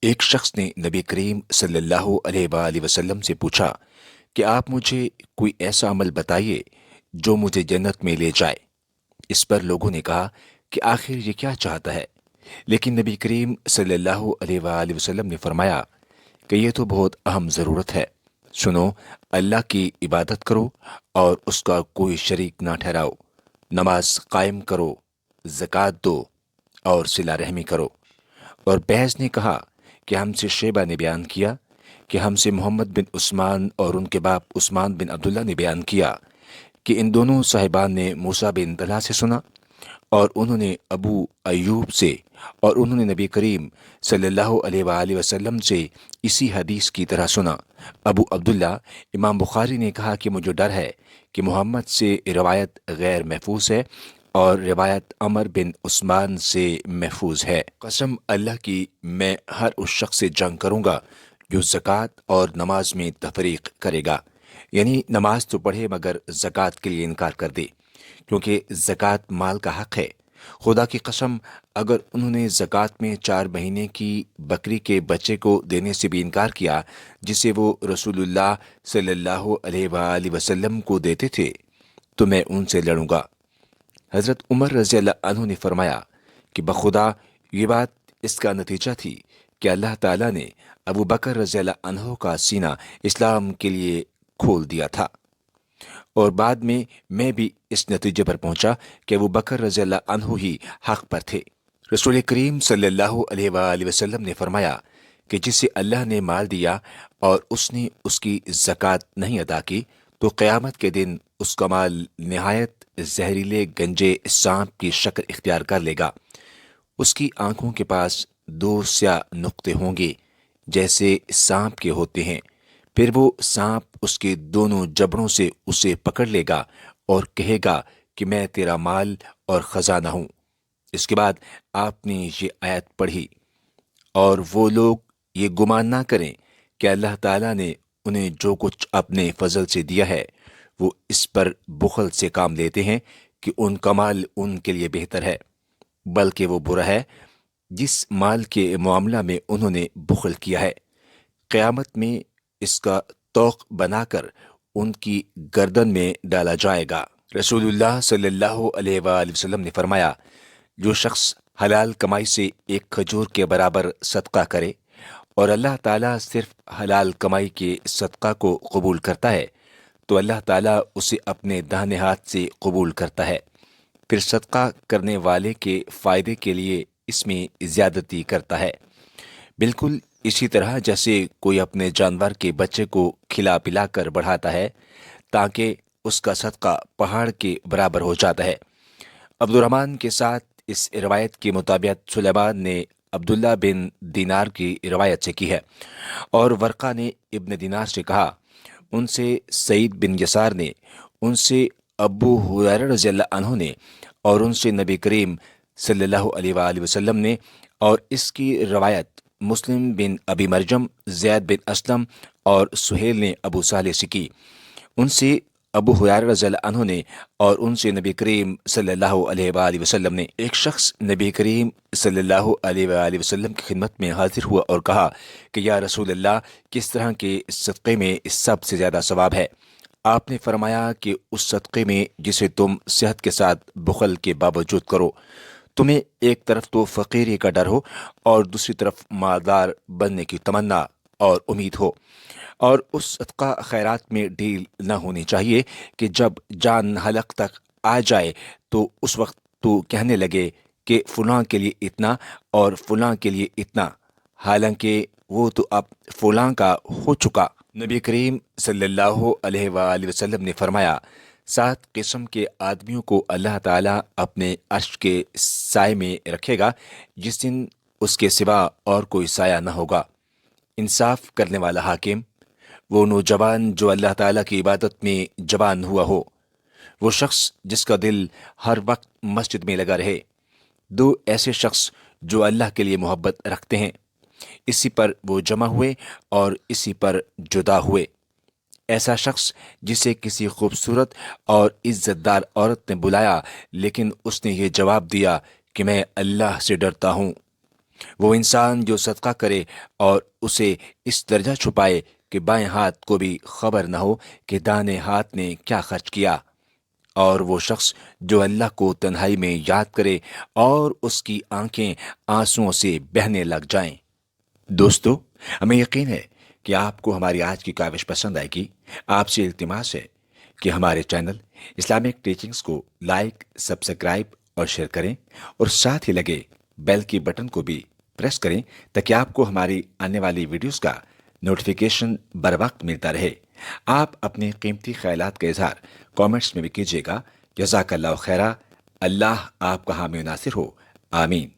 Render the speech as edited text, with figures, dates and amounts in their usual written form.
ایک شخص نے نبی کریم صلی اللہ علیہ وآلہ وسلم سے پوچھا کہ آپ مجھے کوئی ایسا عمل بتائیے جو مجھے جنت میں لے جائے۔ اس پر لوگوں نے کہا کہ آخر یہ کیا چاہتا ہے؟ لیکن نبی کریم صلی اللہ علیہ وآلہ وسلم نے فرمایا کہ یہ تو بہت اہم ضرورت ہے۔ سنو، اللہ کی عبادت کرو اور اس کا کوئی شریک نہ ٹھہراؤ، نماز قائم کرو، زکوٰۃ دو اور صلہ رحمی کرو۔ اور بحث نے کہا کہ ہم سے شیبہ نے بیان کیا کہ ہم سے محمد بن عثمان اور ان کے باپ عثمان بن عبداللہ نے بیان کیا کہ ان دونوں صاحبان نے موسیٰ بن طلحہ سے سنا، اور انہوں نے ابو ایوب سے، اور انہوں نے نبی کریم صلی اللہ علیہ وآلہ وسلم سے اسی حدیث کی طرح سنا۔ ابو عبداللہ امام بخاری نے کہا کہ مجھے ڈر ہے کہ محمد سے روایت غیر محفوظ ہے اور روایت عمر بن عثمان سے محفوظ ہے۔ قسم اللہ کی، میں ہر اس شخص سے جنگ کروں گا جو زکوٰۃ اور نماز میں تفریق کرے گا، یعنی نماز تو پڑھے مگر زکوٰۃ کے لیے انکار کر دے، کیونکہ زکوٰۃ مال کا حق ہے۔ خدا کی قسم، اگر انہوں نے زکوٰۃ میں 4 مہینے کی بکری کے بچے کو دینے سے بھی انکار کیا جسے وہ رسول اللہ صلی اللہ علیہ وآلہ وسلم کو دیتے تھے، تو میں ان سے لڑوں گا۔ حضرت عمر رضی اللہ عنہ نے فرمایا کہ بخدا یہ بات اس کا نتیجہ تھی کہ اللہ تعالیٰ نے ابو بکر رضی اللہ عنہ کا سینہ اسلام کے لیے کھول دیا تھا، اور بعد میں بھی اس نتیجے پر پہنچا کہ ابو بکر رضی اللہ عنہ ہی حق پر تھے۔ رسول کریم صلی اللہ علیہ وآلہ وسلم نے فرمایا کہ جسے اللہ نے مال دیا اور اس نے اس کی زکوٰۃ نہیں ادا کی، تو قیامت کے دن اس کا مال نہایت زہریلے گنجے سانپ کی شکل اختیار کر لے گا۔ اس کی آنکھوں کے پاس 2 سیاہ نقطے ہوں گے جیسے سانپ کے ہوتے ہیں۔ پھر وہ سانپ اس کے دونوں جبڑوں سے اسے پکڑ لے گا اور کہے گا کہ میں تیرا مال اور خزانہ ہوں۔ اس کے بعد آپ نے یہ آیت پڑھی، اور وہ لوگ یہ گمان نہ کریں کہ اللہ تعالیٰ نے انہیں جو کچھ اپنے فضل سے دیا ہے وہ اس پر بخل سے کام لیتے ہیں کہ ان کا مال ان کے لیے بہتر ہے، بلکہ وہ برا ہے جس مال کے معاملہ میں انہوں نے بخل کیا ہے۔ قیامت میں اس کا طوق بنا کر ان کی گردن میں ڈالا جائے گا۔ رسول اللہ صلی اللہ علیہ وآلہ وسلم نے فرمایا، جو شخص حلال کمائی سے ایک کھجور کے برابر صدقہ کرے اور اللہ تعالیٰ صرف حلال کمائی کے صدقہ کو قبول کرتا ہے، تو اللہ تعالیٰ اسے اپنے داہنے ہاتھ سے قبول کرتا ہے، پھر صدقہ کرنے والے کے فائدے کے لیے اس میں زیادتی کرتا ہے۔ بالکل اسی طرح جیسے کوئی اپنے جانور کے بچے کو کھلا پلا کر بڑھاتا ہے تاکہ اس کا صدقہ پہاڑ کے برابر ہو جاتا ہے۔ عبد الرحمن کے ساتھ اس روایت کی مطابقت سلیمان نے عبداللہ بن دینار کی روایت سے کی ہے، اور ورقہ نے ابن دینار سے کہا، ان سے سعید بن یسار نے، ان سے ابو ہریرہ رضی اللہ عنہ نے، اور ان سے نبی کریم صلی اللہ علیہ وآلہ وسلم نے، اور اس کی روایت مسلم بن ابی مرجم، زید بن اسلم اور سہیل نے ابو صالح سے کی، ان سے ابو ہریرہ رضی اللہ عنہ نے، اور ان سے نبی کریم صلی اللہ علیہ وآلہ وسلم نے۔ ایک شخص نبی کریم صلی اللہ علیہ وآلہ وسلم کی خدمت میں حاضر ہوا اور کہا کہ یا رسول اللہ، کس طرح کے صدقے میں سب سے زیادہ ثواب ہے؟ آپ نے فرمایا کہ اس صدقے میں جسے تم صحت کے ساتھ بخل کے باوجود کرو، تمہیں ایک طرف تو فقیری کا ڈر ہو اور دوسری طرف مالدار بننے کی تمنا اور امید ہو، اور اس صدقہ خیرات میں ڈھیل نہ ہونی چاہیے کہ جب جان حلق تک آ جائے تو اس وقت تو کہنے لگے کہ فلاں کے لیے اتنا اور فلاں کے لیے اتنا، حالانکہ وہ تو اب فلاں کا ہو چکا۔ نبی کریم صلی اللہ علیہ وآلہ وسلم نے فرمایا، 7 قسم کے آدمیوں کو اللہ تعالیٰ اپنے عرش کے سائے میں رکھے گا جس دن اس کے سوا اور کوئی سایہ نہ ہوگا۔ انصاف کرنے والا حاکم، وہ نوجوان جو اللہ تعالیٰ کی عبادت میں جوان ہوا ہو، وہ شخص جس کا دل ہر وقت مسجد میں لگا رہے، 2 ایسے شخص جو اللہ کے لیے محبت رکھتے ہیں، اسی پر وہ جمع ہوئے اور اسی پر جدا ہوئے، ایسا شخص جسے کسی خوبصورت اور عزت دار عورت نے بلایا لیکن اس نے یہ جواب دیا کہ میں اللہ سے ڈرتا ہوں، وہ انسان جو صدقہ کرے اور اسے اس درجہ چھپائے کہ بائیں ہاتھ کو بھی خبر نہ ہو کہ دانے ہاتھ نے کیا خرچ کیا، اور وہ شخص جو اللہ کو تنہائی میں یاد کرے اور اس کی آنکھیں آنسوؤں سے بہنے لگ جائیں۔ دوستو، ہمیں یقین ہے کہ آپ کو ہماری آج کی کاوش پسند آئے گی۔ آپ سے التماس ہے کہ ہمارے چینل اسلامک ٹیچنگز کو لائک، سبسکرائب اور شیئر کریں، اور ساتھ ہی لگے بیل کی بٹن کو بھی پریس کریں تاکہ آپ کو ہماری آنے والی ویڈیوز کا نوٹیفیکیشن بر وقت ملتا رہے۔ آپ اپنے قیمتی خیالات کا اظہار کامنٹس میں بھی کیجیے گا۔ جزاک اللہ خیرہ۔ اللہ آپ کا حامی و ناصر ہو، آمین۔